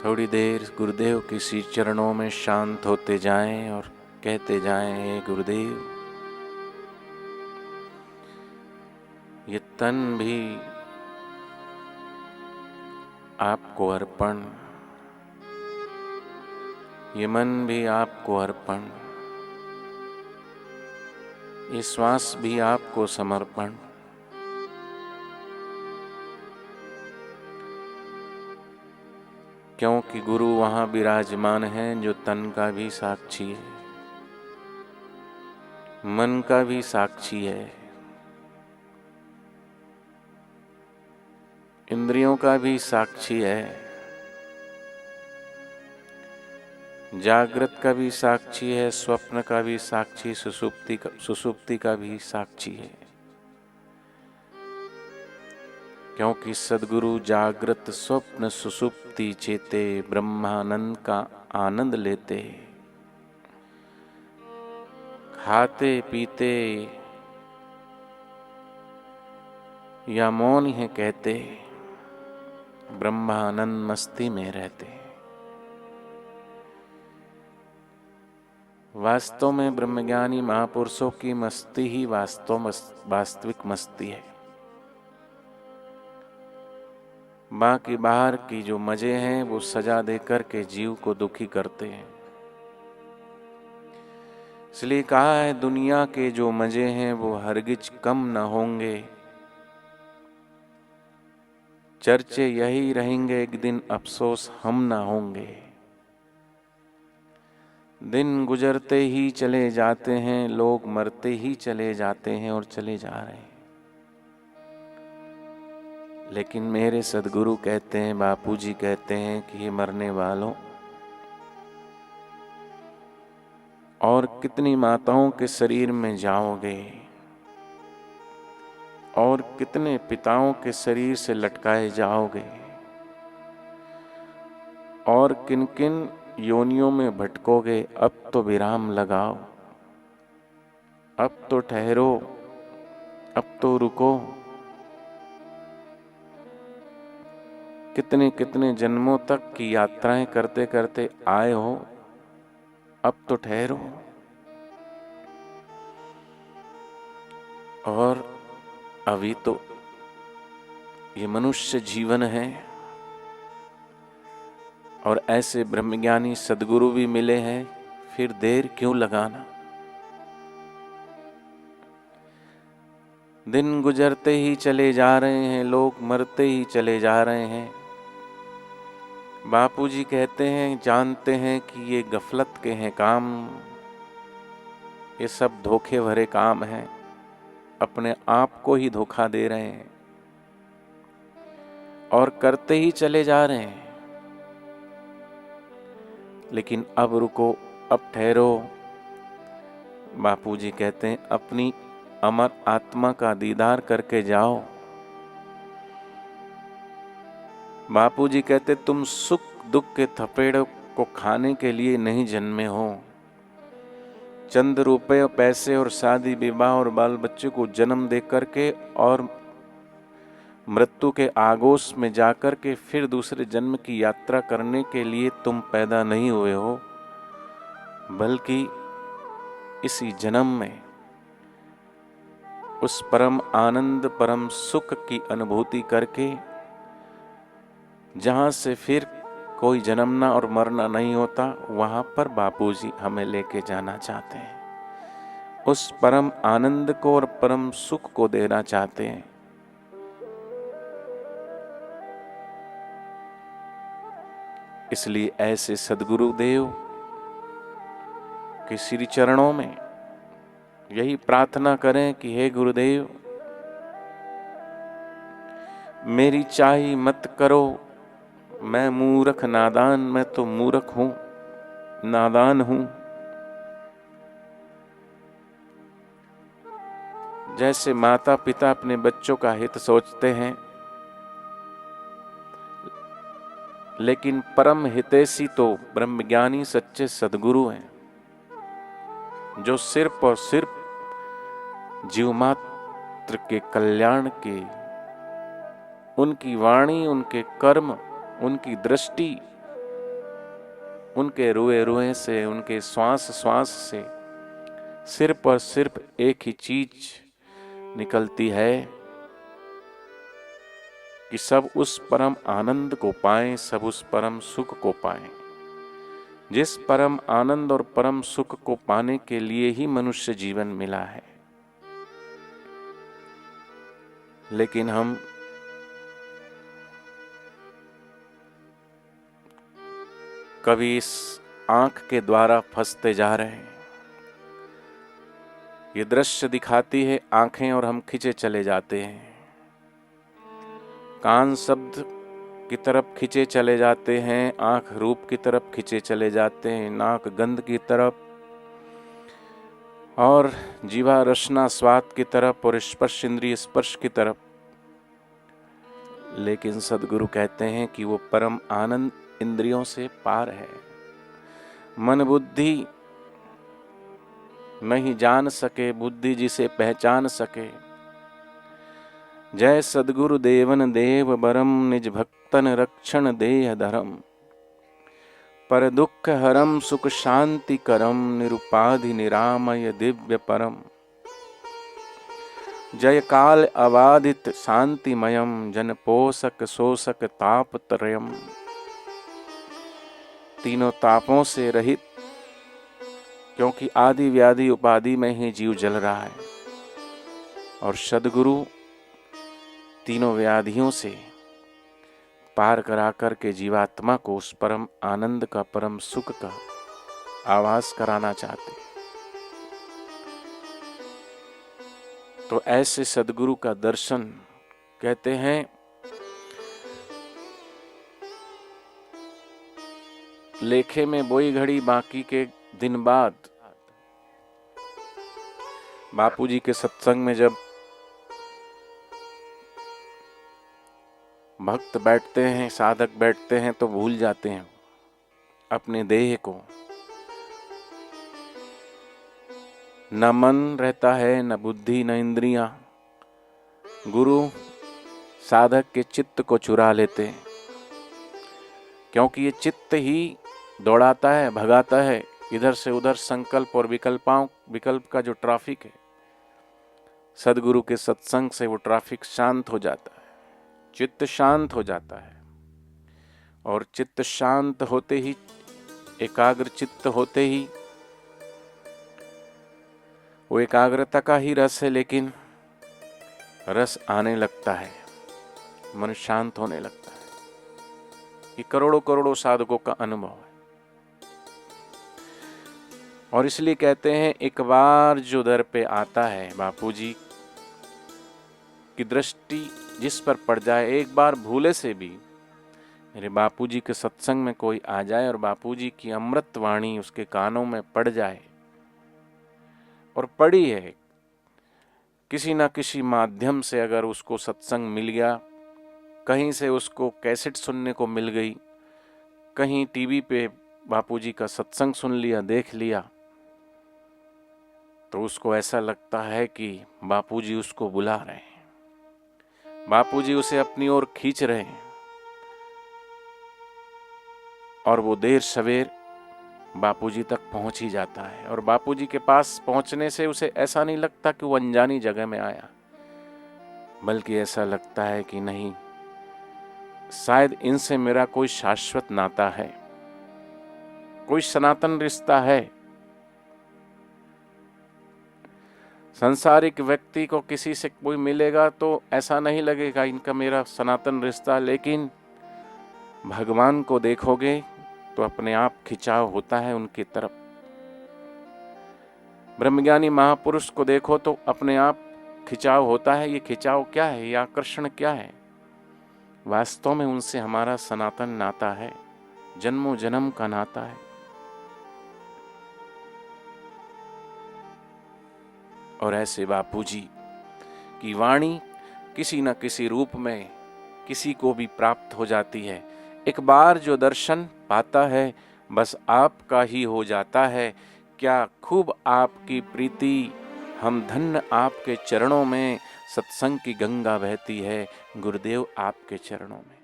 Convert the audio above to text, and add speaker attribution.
Speaker 1: थोड़ी देर गुरुदेव के श्री चरणों में शांत होते जाएं और कहते जाएं, हे गुरुदेव, ये तन भी आपको अर्पण, ये मन भी आपको अर्पण, ये श्वास भी आपको समर्पण। क्योंकि गुरु वहाँ विराजमान हैं जो तन का भी साक्षी है, मन का भी साक्षी है, इंद्रियों का भी साक्षी है, जागृत का भी साक्षी है, स्वप्न का भी साक्षी, सुषुप्ति का भी साक्षी है। क्योंकि सद्गुरु जागृत स्वप्न सुषुप्ति चेते ब्रह्मानंद का आनंद लेते, खाते पीते या मौन ही कहते, ब्रह्मानंद मस्ती में रहते। वास्तव में ब्रह्मज्ञानी महापुरुषों की मस्ती ही वास्तविक मस्ती है। बाकी बाहर की जो मजे हैं वो सजा देकर के जीव को दुखी करते हैं। इसलिए कहा है, दुनिया के जो मजे हैं वो हरगिज कम न होंगे, चर्चे यही रहेंगे, एक दिन अफसोस हम न होंगे। दिन गुजरते ही चले जाते हैं, लोग मरते ही चले जाते हैं और चले जा रहे हैं। लेकिन मेरे सद्गुरु कहते हैं, बापूजी कहते हैं कि ये मरने वालों, और कितनी माताओं के शरीर में जाओगे और कितने पिताओं के शरीर से लटकाए जाओगे और किन किन योनियों में भटकोगे। अब तो विराम लगाओ, अब तो ठहरो, अब तो रुको। कितने कितने जन्मों तक की यात्राएं करते करते आए हो, अब तो ठहरो। और अभी तो ये मनुष्य जीवन है और ऐसे ब्रह्मज्ञानी सद्गुरु भी मिले हैं, फिर देर क्यों लगाना। दिन गुजरते ही चले जा रहे हैं, लोग मरते ही चले जा रहे हैं। बापूजी कहते हैं, जानते हैं कि ये गफलत के हैं काम, ये सब धोखे भरे काम हैं, अपने आप को ही धोखा दे रहे हैं और करते ही चले जा रहे हैं। लेकिन अब रुको, अब ठहरो। बापूजी कहते हैं, अपनी अमर आत्मा का दीदार करके जाओ। बापूजी कहते, तुम सुख दुख के थपेड़ को खाने के लिए नहीं जन्मे हो। चंद रुपए, पैसे और शादी विवाह और बाल बच्चे को जन्म दे करके और मृत्यु के आगोश में जाकर के फिर दूसरे जन्म की यात्रा करने के लिए तुम पैदा नहीं हुए हो, बल्कि इसी जन्म में उस परम आनंद, परम सुख की अनुभूति करके, जहां से फिर कोई जन्मना और मरना नहीं होता, वहां पर बापूजी हमें लेके जाना चाहते हैं। उस परम आनंद को और परम सुख को देना चाहते हैं। इसलिए ऐसे सद्गुरुदेव के श्री चरणों में यही प्रार्थना करें कि हे गुरुदेव, मेरी चाही मत करो, मैं मूर्ख नादान, मैं तो मूर्ख हूं, नादान हूं। जैसे माता पिता अपने बच्चों का हित सोचते हैं, लेकिन परम हितैषी तो ब्रह्मज्ञानी सच्चे सद्गुरु हैं, जो सिर्फ और सिर्फ जीवमात्र के कल्याण के, उनकी वाणी, उनके कर्म, उनकी दृष्टि उनके रुए रुए से, उनके श्वास श्वास से सिर्फ और सिर्फ एक ही चीज निकलती है कि सब उस परम आनंद को पाएं, सब उस परम सुख को पाएं। जिस परम आनंद और परम सुख को पाने के लिए ही मनुष्य जीवन मिला है। लेकिन हम कभी इस आंख के द्वारा फंसते जा रहे हैं। ये दृश्य दिखाती है आंखें और हम खिंचे चले जाते हैं। कान शब्द की तरफ खिंचे चले जाते हैं, आंख रूप की तरफ खिंचे चले जाते हैं, नाक गंध की तरफ और जीवा रसना स्वाद की तरफ और स्पर्श इंद्रिय स्पर्श की तरफ। लेकिन सद्गुरु कहते हैं कि वो परम आनंद इंद्रियों से पार है। मन बुद्धि नहीं जान सके, बुद्धि जिसे पहचान सके। जय सद्गुरु देवन देव बरम, निज भक्तन रक्षण देह धरम। पर दुख हरम सुख शांति करम, निरुपाधि निरामय दिव्य परम। जय काल अबाधित शांतिमयम, जन पोषक शोषक ताप त्रयम। तीनों तापों से रहित, क्योंकि आदि व्याधि उपाधि में ही जीव जल रहा है। और सद्गुरु तीनों व्याधियों से पार करा कर के जीवात्मा को उस परम आनंद का, परम सुख का आभास कराना चाहते हैं। तो ऐसे सद्गुरु का दर्शन कहते हैं लेखे में बोई घड़ी बाकी के दिन बाद। बापूजी के सत्संग में जब भक्त बैठते हैं, साधक बैठते हैं तो भूल जाते हैं अपने देह को। न मन रहता है, न बुद्धि, न इंद्रियां। गुरु साधक के चित्त को चुरा लेते हैं, क्योंकि ये चित्त ही दौड़ाता है, भगाता है इधर से उधर संकल्प और विकल्प का जो ट्रैफिक है। सद्गुरु के सत्संग से वो ट्रैफिक शांत हो जाता है, चित्त शांत हो जाता है। और चित्त शांत होते ही, एकाग्र चित्त होते ही, वो एकाग्रता का ही रस है, लेकिन रस आने लगता है, मन शांत होने लगता है। ये करोड़ों करोड़ों साधकों का अनुभव है। और इसलिए कहते हैं एक बार जो दर पे आता है, बापूजी की दृष्टि जिस पर पड़ जाए, एक बार भूले से भी मेरे बापूजी के सत्संग में कोई आ जाए और बापूजी की अमृत वाणी उसके कानों में पड़ जाए, और पड़ी है किसी ना किसी माध्यम से, अगर उसको सत्संग मिल गया, कहीं से उसको कैसेट सुनने को मिल गई, कहीं टीवी पे बापूजी का सत्संग सुन लिया, देख लिया, तो उसको ऐसा लगता है कि बापूजी उसको बुला रहे हैं, बापूजी उसे अपनी ओर खींच रहे हैं। और वो देर सवेर बापूजी तक पहुंच ही जाता है। और बापूजी के पास पहुंचने से उसे ऐसा नहीं लगता कि वो अनजानी जगह में आया, बल्कि ऐसा लगता है कि नहीं, शायद इनसे मेरा कोई शाश्वत नाता है, कोई सनातन रिश्ता है। संसारिक व्यक्ति को किसी से कोई मिलेगा तो ऐसा नहीं लगेगा इनका मेरा सनातन रिश्ता, लेकिन भगवान को देखोगे तो अपने आप खिंचाव होता है उनकी तरफ। ब्रह्मज्ञानी महापुरुष को देखो तो अपने आप खिंचाव होता है। ये खिंचाव क्या है, ये आकर्षण क्या है? वास्तव में उनसे हमारा सनातन नाता है, जन्मों जन्म का नाता है। और ऐसे बापूजी की वाणी किसी न किसी रूप में किसी को भी प्राप्त हो जाती है। एक बार जो दर्शन पाता है बस आपका ही हो जाता है। क्या खूब आपकी प्रीति, हम धन्य आपके चरणों में, सत्संग की गंगा बहती है गुरुदेव आपके चरणों में।